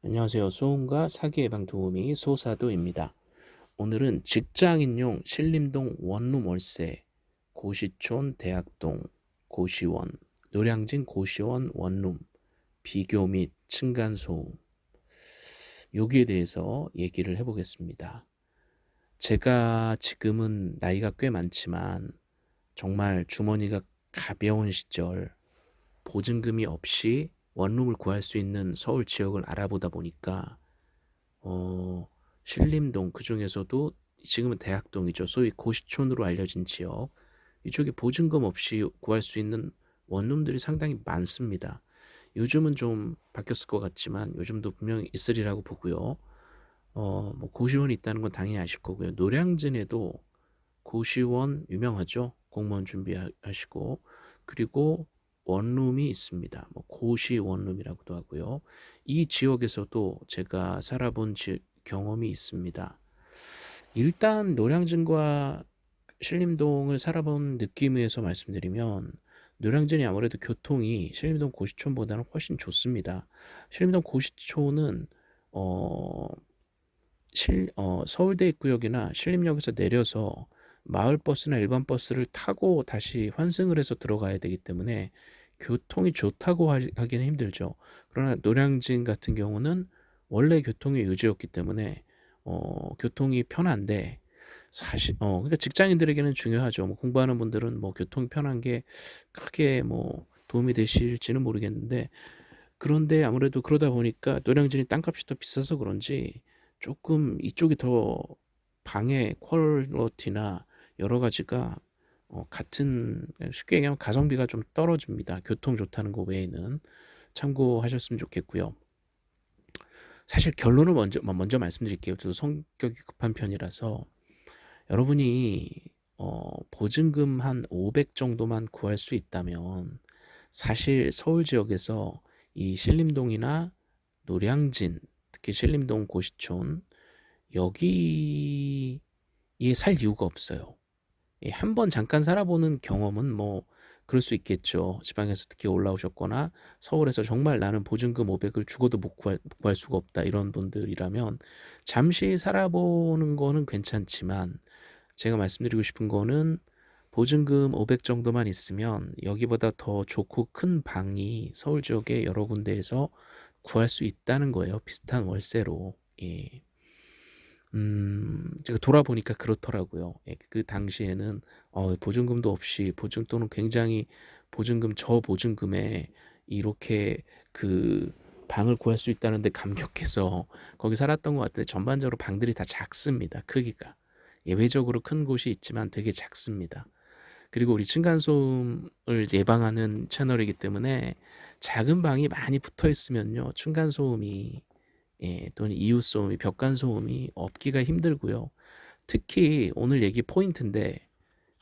안녕하세요. 소음과 사기 예방 도우미 소사도입니다. 오늘은 직장인용 신림동 원룸 월세, 고시촌 대학동, 고시원, 노량진 고시원 원룸, 비교 및 층간소음, 여기에 대해서 얘기를 해보겠습니다. 제가 지금은 나이가 꽤 많지만 정말 주머니가 가벼운 시절 보증금이 없이 원룸을 구할 수 있는 서울 지역을 알아보다 보니까 어 신림동, 그중에서도 지금은 대학동이죠. 소위 고시촌으로 알려진 지역, 이쪽에 보증금 없이 구할 수 있는 원룸들이 상당히 많습니다. 요즘은 좀 바뀌었을 것 같지만 요즘도 분명히 있으리라고 보고요. 뭐 고시원이 있다는 건 당연히 아실 거고요. 노량진에도 고시원 유명하죠. 공무원 준비하시고, 그리고 원룸이 있습니다. 뭐 고시 원룸이라고도 하고요. 이 지역에서도 제가 살아본 경험이 있습니다. 일단 노량진과 신림동을 살아본 느낌에서 말씀드리면, 노량진이 아무래도 교통이 신림동 고시촌보다는 훨씬 좋습니다. 신림동 고시촌은 어 서울대 입구역이나 신림역에서 내려서 마을버스나 일반 버스를 타고 다시 환승을 해서 들어가야 되기 때문에 교통이 좋다고 하기는 힘들죠. 그러나 노량진 같은 경우는 원래 교통의 요지였기 때문에 교통이 편한데, 사실 그러니까 직장인들에게는 중요하죠. 뭐 공부하는 분들은 뭐 교통이 편한 게 크게 뭐 도움이 되실지는 모르겠는데, 그런데 아무래도 그러다 보니까 노량진이 땅값이 더 비싸서 그런지 조금 이쪽이 더 방의 퀄리티나 여러 가지가 같은, 쉽게 얘기하면 가성비가 좀 떨어집니다. 교통 좋다는 거 외에는 참고하셨으면 좋겠고요. 사실 결론을 먼저 말씀드릴게요. 저도 성격이 급한 편이라서, 여러분이 보증금 한 500 정도만 구할 수 있다면 사실 서울 지역에서 이 신림동이나 노량진, 특히 신림동 고시촌, 여기에 살 이유가 없어요. 예, 한번 잠깐 살아보는 경험은 뭐 그럴 수 있겠죠. 지방에서 특히 올라오셨거나 서울에서 정말 나는 보증금 500을 죽어도 못 구할 수가 없다, 이런 분들이라면 잠시 살아보는 거는 괜찮지만, 제가 말씀드리고 싶은 거는 보증금 500 정도만 있으면 여기보다 더 좋고 큰 방이 서울 지역의 여러 군데에서 구할 수 있다는 거예요. 비슷한 월세로. 예. 제가 돌아보니까 그렇더라고요. 예, 그 당시에는 보증금도 없이, 보증 또는 굉장히 보증금 저보증금에 이렇게 그 방을 구할 수 있다는데 감격해서 거기 살았던 것 같은데, 전반적으로 방들이 다 작습니다. 크기가. 예외적으로 큰 곳이 있지만 되게 작습니다. 그리고 우리 층간소음을 예방하는 채널이기 때문에 작은 방이 많이 붙어 있으면요, 층간소음이, 예, 또는 이웃소음이, 벽간소음이 없기가 힘들고요. 특히 오늘 얘기 포인트인데,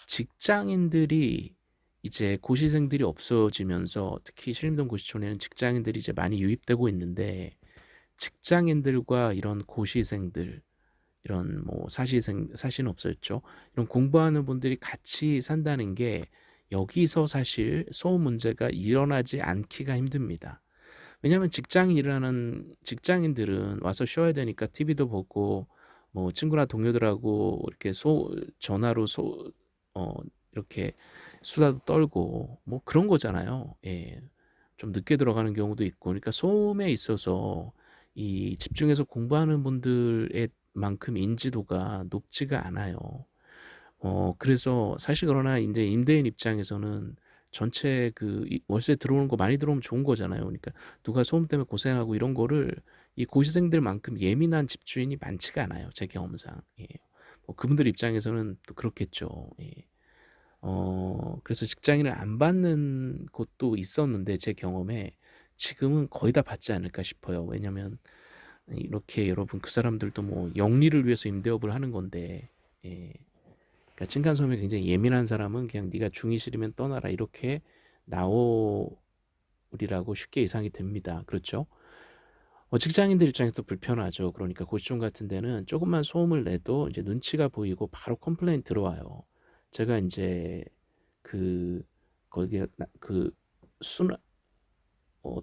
직장인들이 이제 고시생들이 없어지면서, 특히 신림동 고시촌에는 직장인들이 이제 많이 유입되고 있는데, 직장인들과 이런 고시생들, 이런 뭐 사시는 없었죠. 이런 공부하는 분들이 같이 산다는 게, 여기서 사실 소음 문제가 일어나지 않기가 힘듭니다. 왜냐하면 일하는 직장인들은 와서 쉬어야 되니까 TV도 보고, 뭐 친구나 동료들하고 이렇게 전화로 어 이렇게 수다도 떨고 뭐 그런 거잖아요. 예. 좀 늦게 들어가는 경우도 있고, 그러니까 소음에 있어서 이 집중해서 공부하는 분들의 만큼 인지도가 높지가 않아요. 그래서 사실, 그러나 인제 임대인 입장에서는 전체 월세 들어오는 거 많이 들어오면 좋은 거잖아요. 그러니까 누가 소음 때문에 고생하고 이런 거를, 이 고시생들만큼 예민한 집주인이 많지가 않아요, 제 경험상. 예. 뭐 그분들 입장에서는 또 그렇겠죠. 예. 그래서 직장인을 안 받는 곳도 있었는데, 제 경험에 지금은 거의 다 받지 않을까 싶어요. 왜냐면 이렇게 여러분, 그 사람들도 뭐 영리를 위해서 임대업을 하는 건데, 예. 그러니까 층간소음에 굉장히 예민한 사람은 그냥 네가 중이 싫으면 떠나라, 이렇게 나오리라고 쉽게 예상이 됩니다. 그렇죠? 직장인들 입장에서 불편하죠. 그러니까 고시촌 같은 데는 조금만 소음을 내도 이제 눈치가 보이고 바로 컴플레인 들어와요. 제가 이제 그 거기에 그 순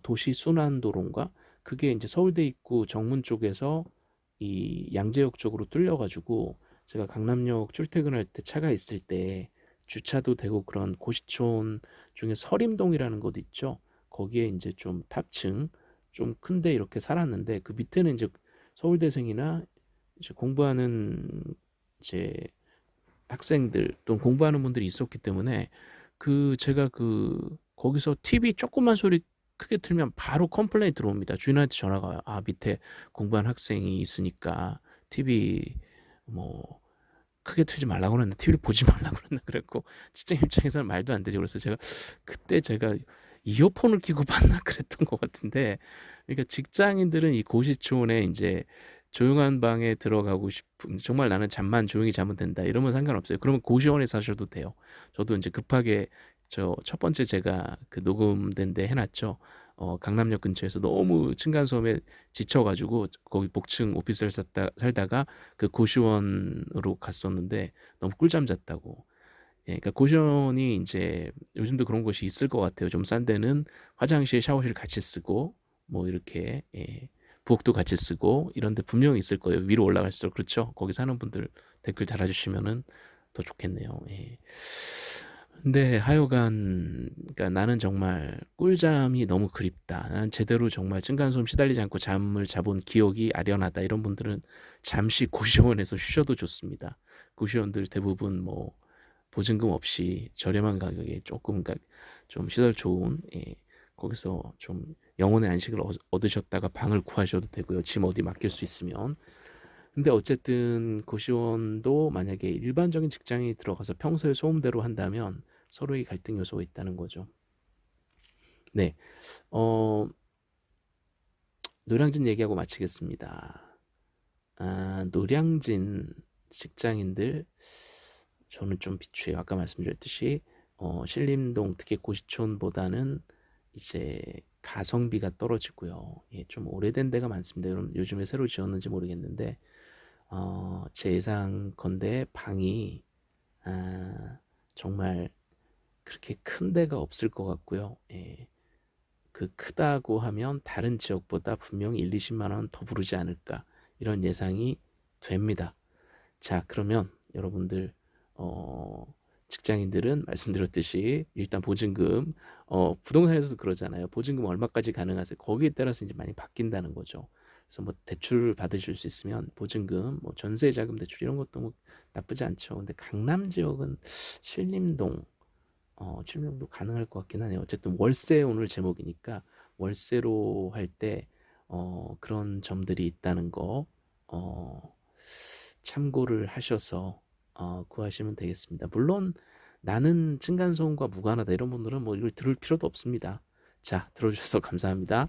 도시 순환도로인가, 그게 이제 서울대 입구 정문 쪽에서 이 양재역 쪽으로 뚫려 가지고 제가 강남역 출퇴근할 때 차가 있을 때 주차도 되고 그런 고시촌 중에 서림동이라는 곳 있죠. 거기에 이제 좀 탑층 좀 큰데 이렇게 살았는데 그 밑에는 이제 서울대생이나 이제 공부하는 이제 학생들 또는 공부하는 분들이 있었기 때문에 그 제가 그 거기서 TV 조그만 소리 크게 틀면 바로 컴플레인이 들어옵니다. 주인한테 전화가 와요. "아 밑에 공부하는 학생이 있으니까 TV 뭐 크게 틀지 말라고 그랬나? TV를 보지 말라고 그랬나?" 그랬고 직장 입장에서는 말도 안 되죠. 그래서 제가 이어폰을 끼고 봤나 그랬던 것 같은데 그러니까 직장인들은 이 고시촌에 인제 조용한 방에 들어가고 싶은 정말 '나는 잠만 조용히 자면 된다.' 이러면 상관없어요. 그러면 고시원에 사셔도 돼요. 저도 인제 급하게 첫 번째 제가 그 녹음된 데 해 놨죠. 강남역 근처에서 너무 층간소음에 지쳐 가지고 거기 복층 오피스를 살다가 그 고시원으로 갔었는데 너무 꿀잠 잤다고. 예, 그러니까 고시원이 인제 요즘도 그런 곳이 있을 것 같아요. 좀 싼 데는 화장실, 샤워실 같이 쓰고 뭐 이렇게 예, 부엌도 같이 쓰고 이런 데 분명히 있을 거예요. 위로 올라갈수록. 그렇죠? 거기 사는 분들 댓글 달아주시면은 더 좋겠네요. 예. 근데 하여간 그러니까 '나는 정말 꿀잠이 너무 그립다. 나는 제대로 정말 층간소음 시달리지 않고 잠을 자본 기억이 아련하다.' 이런 분들은 잠시 고시원에서 쉬셔도 좋습니다. 고시원들 대부분 뭐 보증금 없이 저렴한 가격에 조금 그러니까 좀 시설 좋은 예, 거기서 좀 영혼의 안식을 얻으셨다가 방을 구하셔도 되고요. 짐 어디 맡길 수 있으면. 근데 어쨌든 고시원도 만약에 일반적인 직장이 들어가서 평소에 소음대로 한다면 서로의 갈등 요소가 있다는 거죠. 네. 어, 노량진 얘기하고 마치겠습니다. 아, 노량진 직장인들 저는 좀 비추해요. 아까 말씀드렸듯이 신림동 특히 고시촌보다는 이제 가성비가 떨어지고요. 예, 좀 오래된 데가 많습니다. 여러분 요즘에 새로 지었는지 모르겠는데 제 예상컨대 방이 아, 정말 그렇게 큰 데가 없을 것 같고요. 예, 그 크다고 하면 다른 지역보다 분명히 1, 20만 원 더 부르지 않을까 이런 예상이 됩니다. 자, 그러면 여러분들 어, 직장인들은 말씀드렸듯이 일단 보증금 부동산에서도 그러잖아요. 보증금 얼마까지 가능하세요? 거기에 따라서 이제 많이 바뀐다는 거죠. 그래서 뭐 대출 받으실 수 있으면 보증금, 뭐 전세자금 대출 이런 것도 뭐 나쁘지 않죠. 근데 강남 지역은 신림동, 신림동도 가능할 것 같긴 하네요. 어쨌든 월세 오늘 제목이니까 월세로 할 때 그런 점들이 있다는 거 어, 참고를 하셔서 구하시면 되겠습니다. 물론 나는 층간소음과 무관하다 이런 분들은 뭐 이걸 들을 필요도 없습니다. 자, 들어주셔서 감사합니다.